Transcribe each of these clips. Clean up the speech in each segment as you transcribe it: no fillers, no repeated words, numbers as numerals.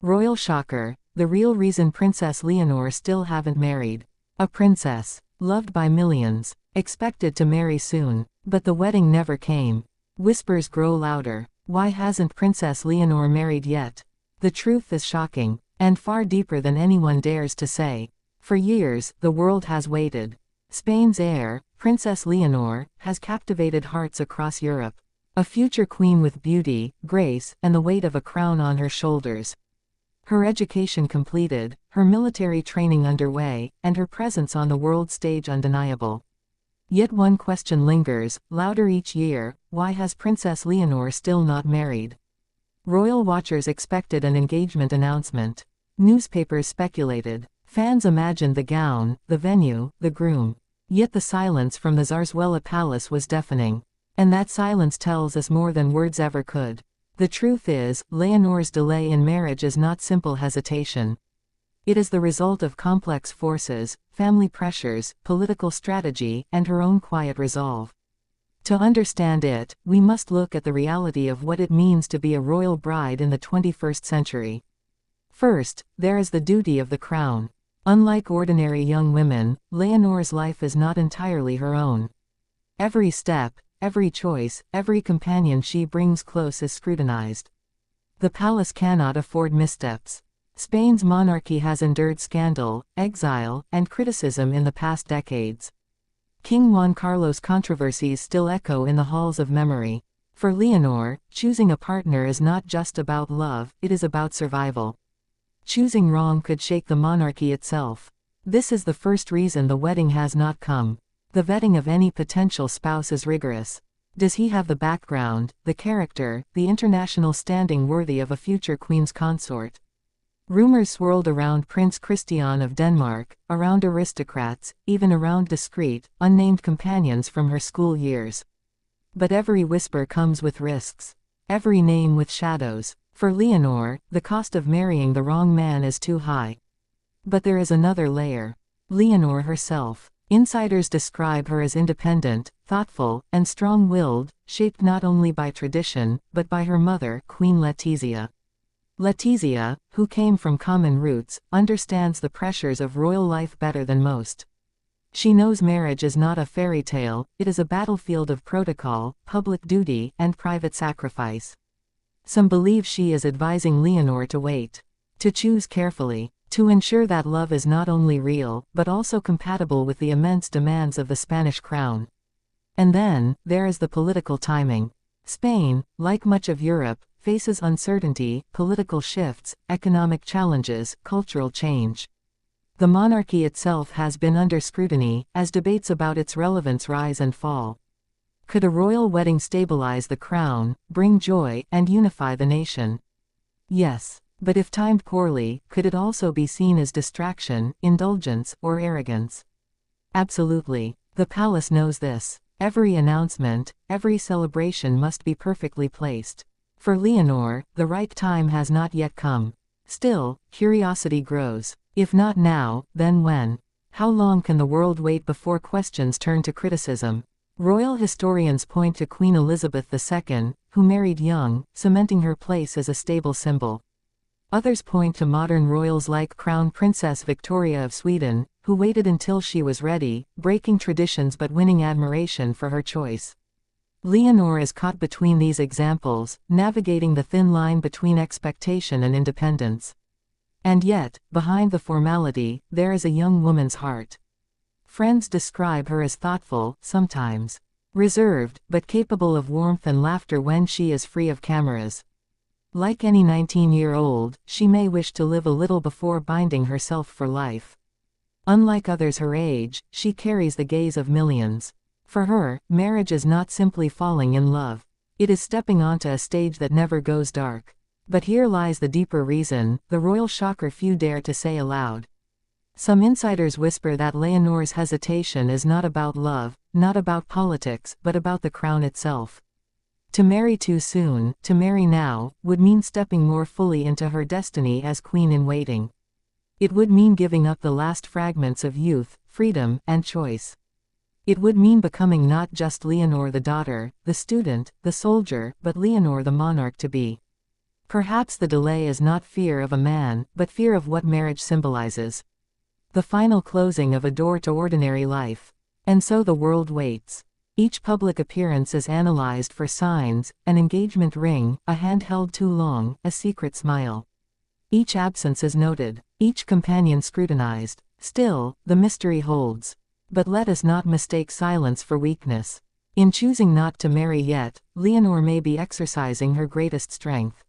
Royal shocker, the real reason Princess Leonor still haven't married. A princess, loved by millions, expected to marry soon, but the wedding never came. Whispers grow louder. Why hasn't Princess Leonor married yet? The truth is shocking, and far deeper than anyone dares to say. For years, the world has waited. Spain's heir, Princess Leonor, has captivated hearts across Europe. A future queen with beauty, grace, and the weight of a crown on her shoulders. Her education completed, her military training underway, and her presence on the world stage undeniable. Yet one question lingers, louder each year: why has Princess Leonor still not married? Royal watchers expected an engagement announcement. Newspapers speculated. Fans imagined the gown, the venue, the groom. Yet the silence from the Zarzuela Palace was deafening. And that silence tells us more than words ever could. The truth is, Leonor's delay in marriage is not simple hesitation. It is the result of complex forces, family pressures, political strategy, and her own quiet resolve. To understand it, we must look at the reality of what it means to be a royal bride in the 21st century. First, there is the duty of the crown. Unlike ordinary young women, Leonor's life is not entirely her own. Every step, every choice, every companion she brings close is scrutinized. The palace cannot afford missteps. Spain's monarchy has endured scandal, exile, and criticism in the past decades. King Juan Carlos' controversies still echo in the halls of memory. For Leonor, choosing a partner is not just about love, it is about survival. Choosing wrong could shake the monarchy itself. This is the first reason the wedding has not come. The vetting of any potential spouse is rigorous. Does he have the background, the character, the international standing worthy of a future queen's consort? Rumors swirled around Prince Christian of Denmark, around aristocrats, even around discreet, unnamed companions from her school years. But every whisper comes with risks. Every name with shadows. For Leonor, the cost of marrying the wrong man is too high. But there is another layer. Leonor herself. Insiders describe her as independent, thoughtful, and strong-willed, shaped not only by tradition, but by her mother, Queen Letizia. Letizia, who came from common roots, understands the pressures of royal life better than most. She knows marriage is not a fairy tale, it is a battlefield of protocol, public duty, and private sacrifice. Some believe she is advising Leonor to wait, to choose carefully, to ensure that love is not only real, but also compatible with the immense demands of the Spanish crown. And then, there is the political timing. Spain, like much of Europe, faces uncertainty, political shifts, economic challenges, cultural change. The monarchy itself has been under scrutiny, as debates about its relevance rise and fall. Could a royal wedding stabilize the crown, bring joy, and unify the nation? Yes. But if timed poorly, could it also be seen as distraction, indulgence, or arrogance? Absolutely. The palace knows this. Every announcement, every celebration must be perfectly placed. For Leonor, the right time has not yet come. Still, curiosity grows. If not now, then when? How long can the world wait before questions turn to criticism? Royal historians point to Queen Elizabeth II, who married young, cementing her place as a stable symbol. Others point to modern royals like Crown Princess Victoria of Sweden, who waited until she was ready, breaking traditions but winning admiration for her choice. Leonor is caught between these examples, navigating the thin line between expectation and independence. And yet, behind the formality, there is a young woman's heart. Friends describe her as thoughtful, sometimes reserved, but capable of warmth and laughter when she is free of cameras. Like any 19-year-old, she may wish to live a little before binding herself for life. Unlike others her age, she carries the gaze of millions. For her, marriage is not simply falling in love. It is stepping onto a stage that never goes dark. But here lies the deeper reason, the royal shocker few dare to say aloud. Some insiders whisper that Leonor's hesitation is not about love, not about politics, but about the crown itself. To marry too soon, to marry now, would mean stepping more fully into her destiny as queen-in-waiting. It would mean giving up the last fragments of youth, freedom, and choice. It would mean becoming not just Leonor the daughter, the student, the soldier, but Leonor the monarch-to-be. Perhaps the delay is not fear of a man, but fear of what marriage symbolizes. The final closing of a door to ordinary life. And so the world waits. Each public appearance is analyzed for signs: an engagement ring, a hand held too long, a secret smile. Each absence is noted, each companion scrutinized. Still, the mystery holds. But let us not mistake silence for weakness. In choosing not to marry yet, Leonor may be exercising her greatest strength.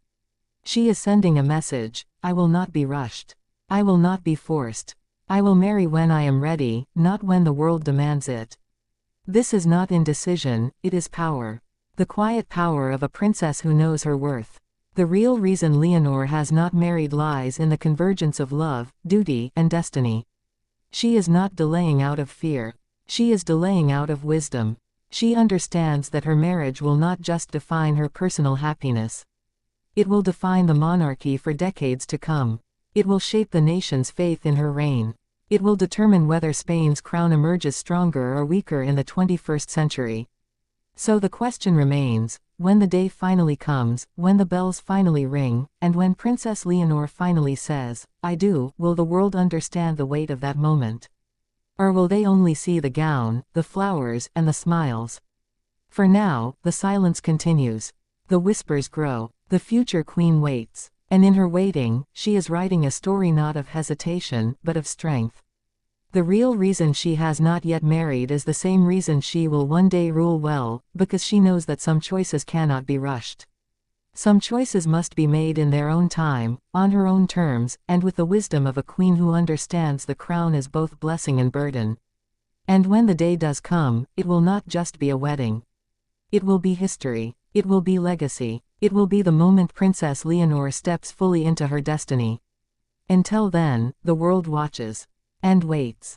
She is sending a message: I will not be rushed. I will not be forced. I will marry when I am ready, not when the world demands it. This is not indecision, it is power. The quiet power of a princess who knows her worth. The real reason Leonor has not married lies in the convergence of love, duty, and destiny. She is not delaying out of fear. She is delaying out of wisdom. She understands that her marriage will not just define her personal happiness. It will define the monarchy for decades to come. It will shape the nation's faith in her reign. It will determine whether Spain's crown emerges stronger or weaker in the 21st century. So the question remains: when the day finally comes, when the bells finally ring, and when Princess Leonor finally says, I do, will the world understand the weight of that moment? Or will they only see the gown, the flowers, and the smiles? For now, the silence continues. The whispers grow. The future queen waits. And in her waiting, she is writing a story not of hesitation, but of strength. The real reason she has not yet married is the same reason she will one day rule well, because she knows that some choices cannot be rushed. Some choices must be made in their own time, on her own terms, and with the wisdom of a queen who understands the crown as both blessing and burden. And when the day does come, it will not just be a wedding. It will be history. It will be legacy. It will be the moment Princess Leonor steps fully into her destiny. Until then, the world watches. And waits.